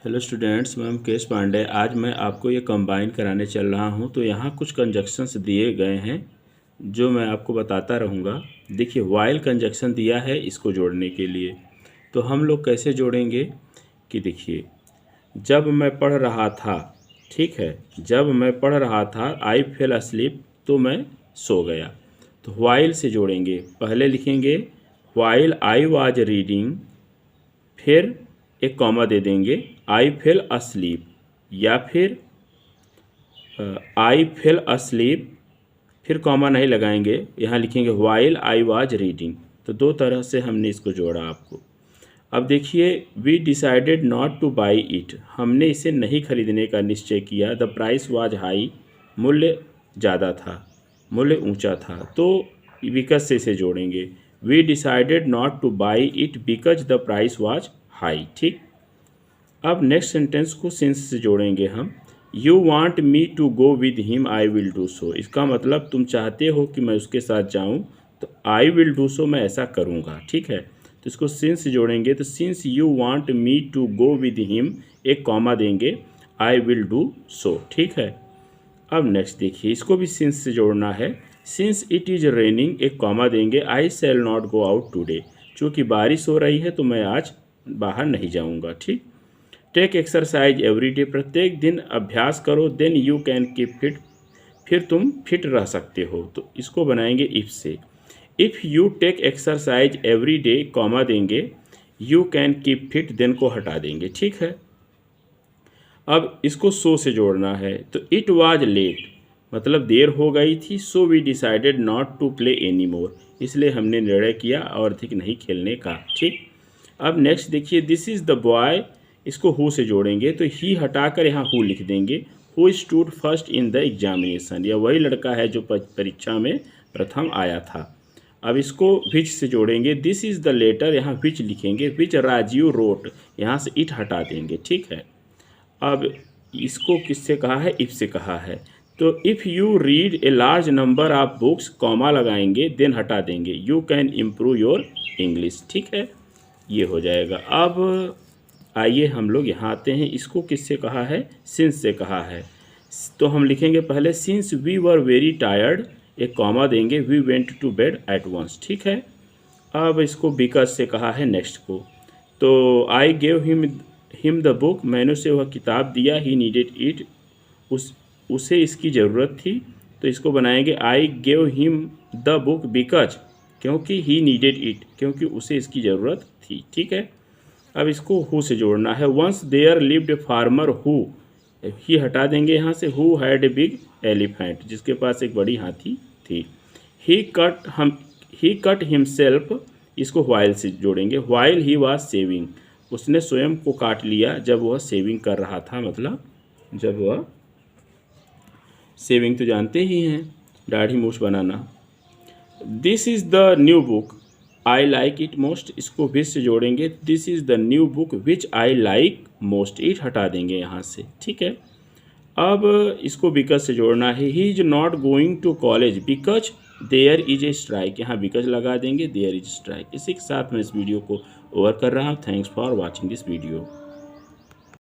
Hello students, मैं मुकेश पांडे। आज मैं आपको ये कंबाइन कराने चल रहा हूँ। तो यहाँ कुछ कंजक्शंस दिए गए हैं जो मैं आपको बताता रहूँगा। देखिए, वाइल कंजक्शन दिया है इसको जोड़ने के लिए। तो हम लोग कैसे जोड़ेंगे कि देखिए, जब मैं पढ़ रहा था, ठीक है, जब मैं पढ़ रहा था आई फेल अस्लीप, तो मैं सो गया। तो वाइल से जोड़ेंगे। पहले लिखेंगे वाइल आई वाज रीडिंग, फिर एक कॉमा दे देंगे आई फेल अस्लीप, या फिर आई फेल अस्लीप, फिर कॉमा नहीं लगाएंगे, यहाँ लिखेंगे वाइल आई वाज रीडिंग। तो दो तरह से हमने इसको जोड़ा आपको। अब देखिए, we decided not to buy it, हमने इसे नहीं खरीदने का निश्चय किया। द प्राइस वाज हाई, मूल्य ज़्यादा था, मूल्य ऊंचा था। तो बिकॉज से इसे जोड़ेंगे। We decided not to buy it because the price was high. ठीक, अब नेक्स्ट सेंटेंस को सिंस से जोड़ेंगे हम। You want me to go with him, I will do so. इसका मतलब तुम चाहते हो कि मैं उसके साथ जाऊं, तो आई विल डू सो, मैं ऐसा करूंगा। ठीक है, तो इसको सिंस से जोड़ेंगे। तो since you want me to go with him, एक कॉमा देंगे, आई विल डू सो। ठीक है, अब नेक्स्ट देखिए, इसको भी सिंस से जोड़ना है। सिंस इट इज़ रेनिंग, एक कॉमा देंगे, I shall not go out today, चूँकि बारिश हो रही है तो मैं आज बाहर नहीं जाऊंगा। ठीक, टेक एक्सरसाइज एवरी डे, प्रत्येक दिन अभ्यास करो। Then you can keep fit, फिर तुम फिट रह सकते हो। तो इसको बनाएंगे इफ़ से। If you take exercise every day, comma देंगे, you can keep fit, then को हटा देंगे। ठीक है, अब इसको सो से जोड़ना है। तो इट वाज लेट, मतलब देर हो गई थी। So we decided not to play any more, इसलिए हमने निर्णय किया और अधिक नहीं खेलने का। ठीक, अब नेक्स्ट देखिए, दिस इज़ द बॉय, इसको हु से जोड़ेंगे। तो ही हटाकर यहाँ हु लिख देंगे। Who stood first in the examination, यह वही लड़का है जो परीक्षा में प्रथम आया था। अब इसको विच से जोड़ेंगे। दिस इज़ द लेटर, यहाँ विच लिखेंगे। विच राजीव रोट, यहाँ से इट हटा देंगे। ठीक है, अब इसको किससे कहा है? इफ़ से कहा है। तो if you read a large number of books, comma लगाएंगे, देन हटा देंगे, you can improve your English. ठीक है, ये हो जाएगा। अब आइए हम लोग यहाँ आते हैं। इसको किससे कहा है? सिंस से कहा है। तो हम लिखेंगे पहले, since we were very tired, एक कॉमा देंगे, we went to bed at once. ठीक है, अब इसको बिकॉज से कहा है नेक्स्ट को। तो I gave him the book, मैंने उसे वह किताब दिया। ही नीडेड इट, उसे इसकी ज़रूरत थी। तो इसको बनाएंगे, I gave him the book because, क्योंकि ही नीडेड इट, क्योंकि उसे इसकी ज़रूरत थी। ठीक है, अब इसको हु से जोड़ना है। Once there lived a farmer who, he हटा देंगे यहाँ से, who had a big elephant, जिसके पास एक बड़ी हाथी थी। ही कट हिमसेल्फ, इसको व्हाइल से जोड़ेंगे। व्हाइल ही वाज सेविंग, उसने स्वयं को काट लिया जब वह सेविंग कर रहा था, मतलब जब वह सेविंग तो जानते ही हैं, दाढ़ी मूछ बनाना। This is the new book I like it most, इसको विच से जोड़ेंगे। This is the new book which I like most, it हटा देंगे यहाँ से। ठीक है, अब इसको बिकॉज से जोड़ना है। He is not going to college because there is a strike, यहाँ बिकॉज लगा देंगे, देयर इज स्ट्राइक। इसी के साथ मैं इस वीडियो को ओवर कर रहा हूँ। Thanks for watching this video.